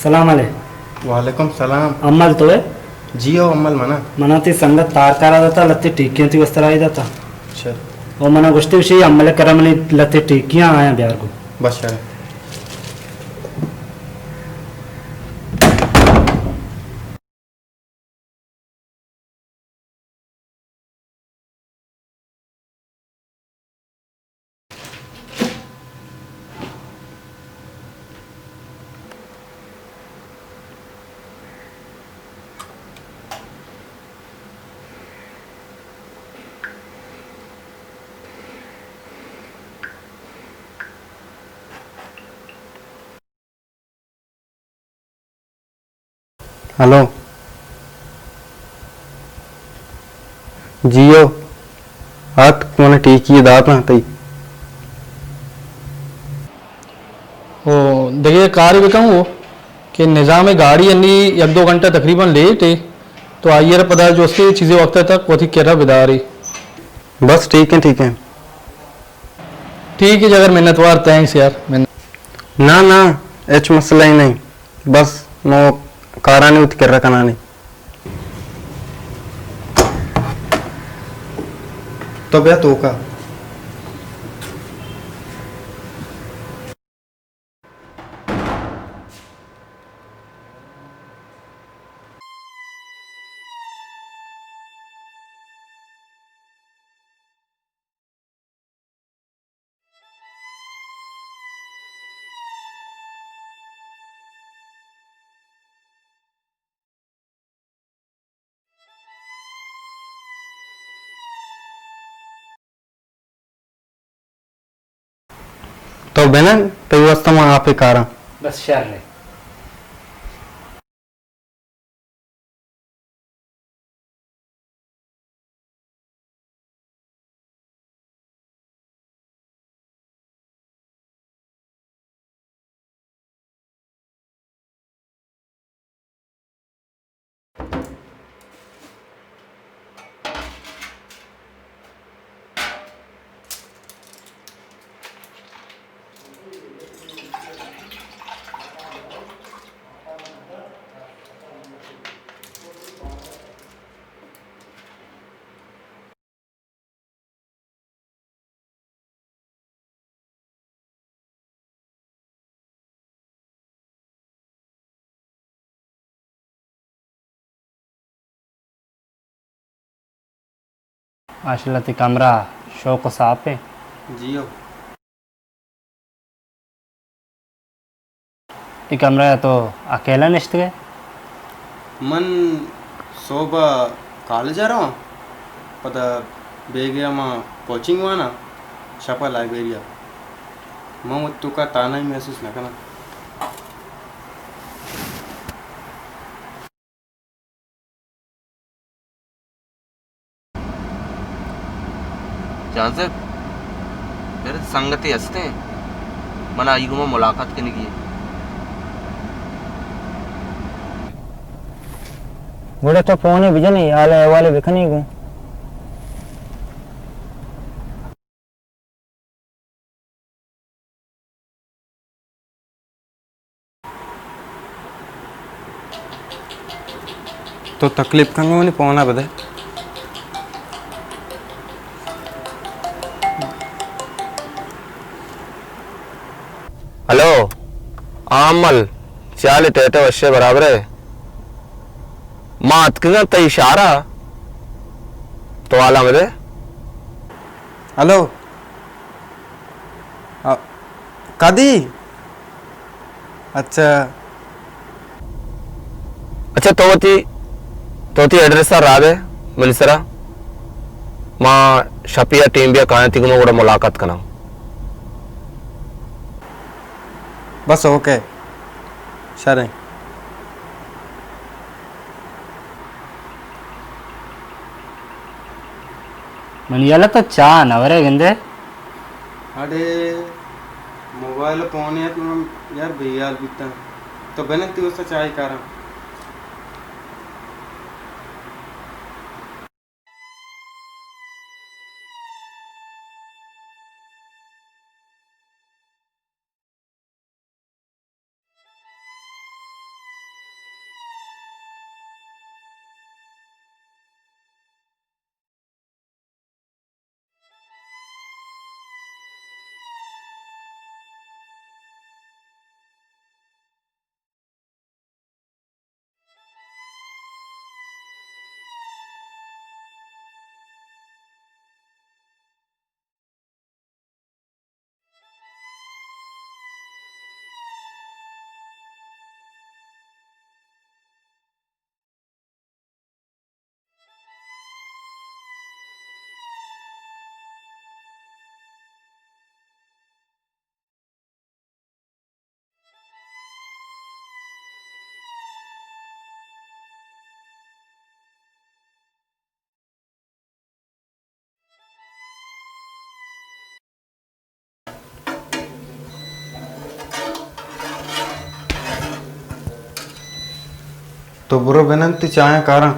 सलाम अले वालेकुम सलाम. अम्मल तो है जियो अम्मल मना. मनाती संगत तार कारा दाता लत्ती टीकियां थी वस्तराई दाता अच्छा. और मना गुश्ती विषय अम्मले करमली लत्ती टीकियां आया ब्यार को बस यार. हेलो जियो हाथ कोने टीकी दात ना तई. वो देखिए कार भी कहूँ कि निज़ाम गाड़ी अन्नी एक दो घंटा तकरीबन लेट है तो आइए पता जो उसकी चीज़ें वक्त तक वो थी कह बिदारी. बस ठीक है ठीक है. ठीक है अगर मिन्नतवार थैंक्स यार ना ना एच मसला ही नहीं. बस नो कारा नहीं उठ कर रखना नहीं. तो बया तो का तो बेना तो वास्तव में आप ही कारा बस शहर है आशलती कमरा शौक साफ है जियो. ये कमरा है तो अकेला निश्त गए मन सोबा कॉलेज जा रहा हूँ पता बेगिया माँ कोचिंग हुआ ना छपा लाइब्रेरिया मैं तू का ताना ही महसूस न करना. जहाँ से मेरे संगति हंसते हैं मना आई में मुलाकात करने की. बड़े तो फोन है बिजन नहीं आले वाले बिखनी को तो तकलीफ कंगे मैंने पहुंना बदे. हेलो आमल चाल टेटे वश्य बराबर है मात का तो इशारा तो आला मदे. हेलो कदी अच्छा अच्छा तोती एड्रेस रावे मिलसरा माँ शपिया टीम बिया कहां थी मैं मुलाकात करना. बस ओके सर मनियाला तो चाह नवरे गंदे अरे मोबाइल फोन यार भैया बीता तो बने तू उससे चाय करा. तो बुरो विनंती चाहे कारण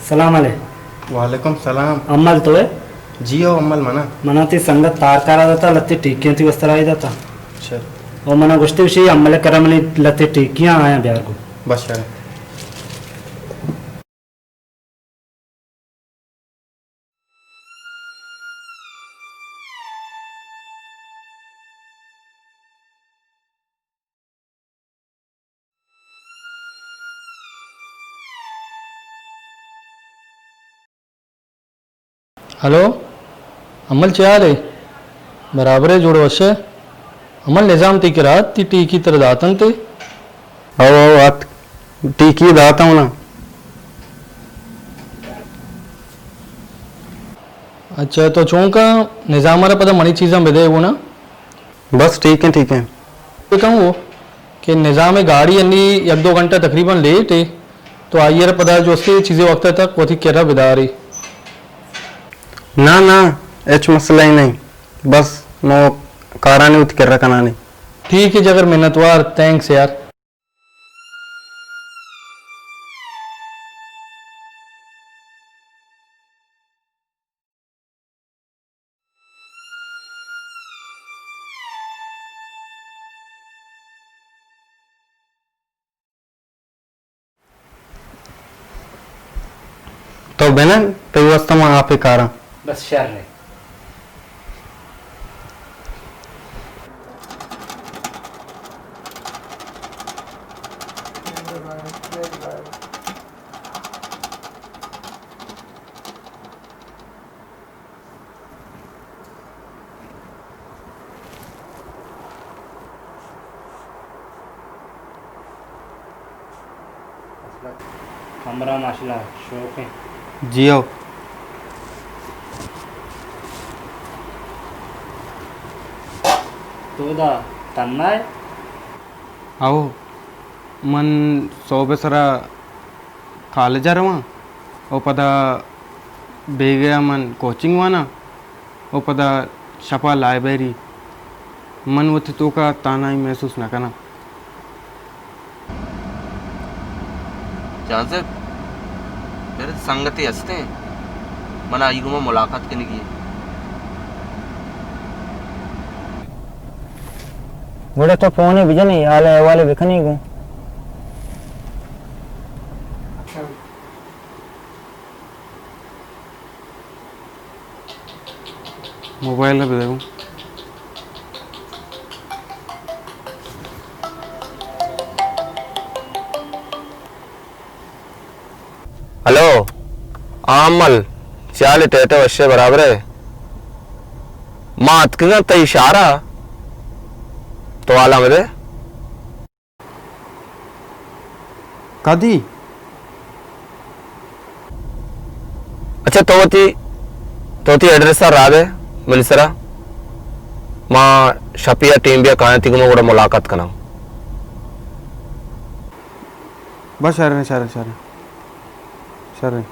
सलाम अले वालेकुम सलाम अम्मल तो है जियो अम्मल मना मनाती संगत तार कारा दाता लत्ती टीकियां थी वस्तरा आई दाता चल और मना गुश्ते विषय अम्मल करमली लत्ती टीकियां आया बिहार को बस यार హలో అమలు చేయాలి బరాబరే చూడు వస్తే అమలు నిజాం తీకిరా టీకి तरह दातन ते आओ आत टीकी दाता हूँ ना अच्छा तो चौंका निज़ाम रा पता मनी चीज़ा मिले वो ना बस ठीक है ये कहूँ कि निज़ाम गाड़ी अन्नी एक दो घंटा तकरीबन लेट है तो आइए पता जो उसकी चीज़ें वक्त तक वो थी केरा बिदारी ना ना एच मसला ही नहीं बस नो कारानी उत कर रखा नहीं ठीक है जगर मिन्नतवार थैंक्स यार तो बहन तो व्यवस्था में आप ही कारा बस शर है हमरा माशाल्लाह शौक है। जियो तोदा तन्ना है आओ मन सोबेसरा ಕಾಲೇಜ್ ಅರವ ಓ ಪದ ಬೇಗ ಮನ್ ಕೋಚಿಂಗ್ ವಾನ ओ पदा शपा लाइब्रेरी मन वत तो का ताना ही महसूस ना करना जान से मेरे संगति हंसते मना आई गुमा मुलाकात करने की बड़े तो फोन है बिजन ही आले वाले बिखनी को मोबाइल पे देखो हेलो आमल चाल टेटे वश्य बराबर है मात का तय इशारा तो आला मेरे कदी अच्छा तोती एड्रेस रावे मिलसरा मां शपिया टीम बिया कहानी तिगुमा కూడా मुलाकात करना बस शरण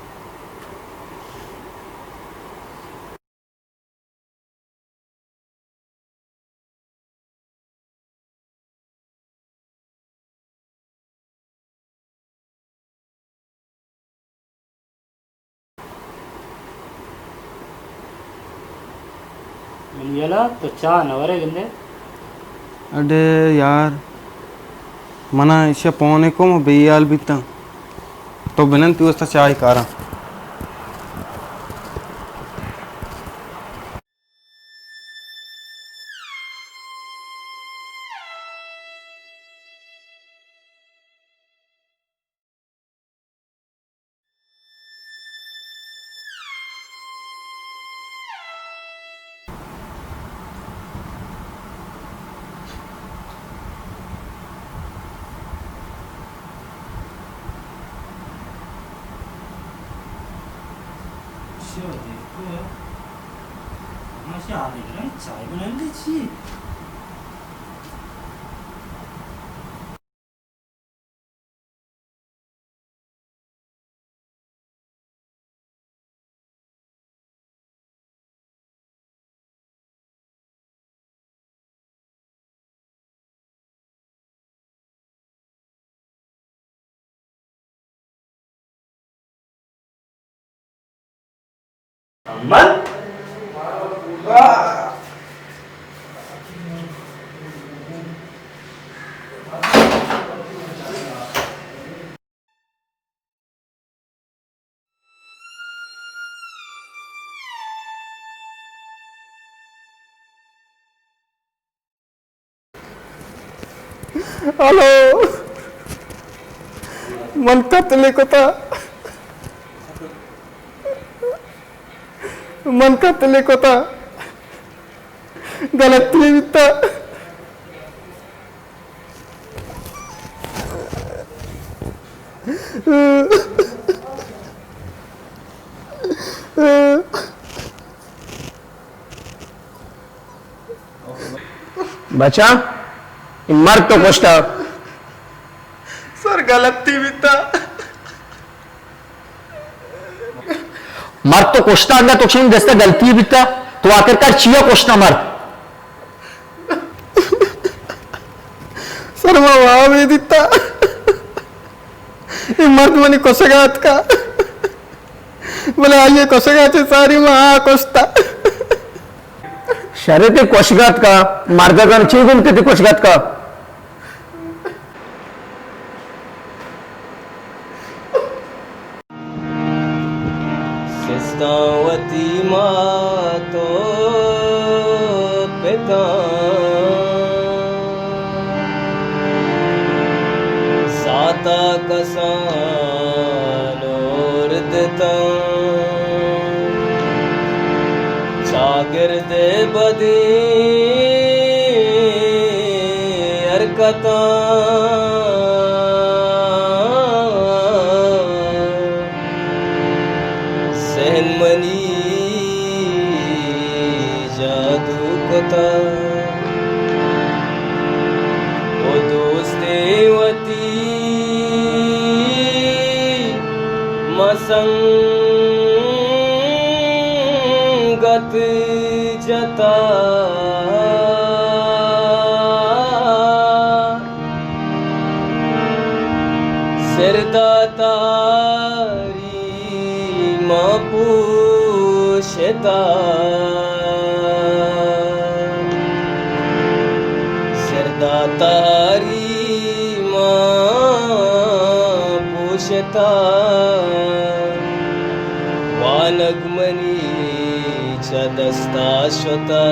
मिल गया तो चाह नवरे गंदे अरे यार मना इसे पौने को मैं बेयाल बीता तो बिनंती वस्ता चाय कारा चाय बना लीजिए अम्मल हेलो मन कतले को था मन कतले को था गलती भी था बचा मर तो कोष्टा सर गलती भी था मर तो कोष्टा अंदर तो क्षण जैसे गलती बिता तो आखिरकार चियो कोष्टा मर सर मैं वहां भी दिता ये मर्द मनी कोसगात का बोले आइए कोसगात सारी वहां कोष्टा शरीर ते कोशगात का मार्गागन चिगुन ते कोशगात का सिस्तावती मातो पिता साता कसानोर दिता चागिरदे बदी हरकता असंगत जता सिरदातारी मापूशता सिरदातारी मापूशता वानगमनी च दस्ताश्वता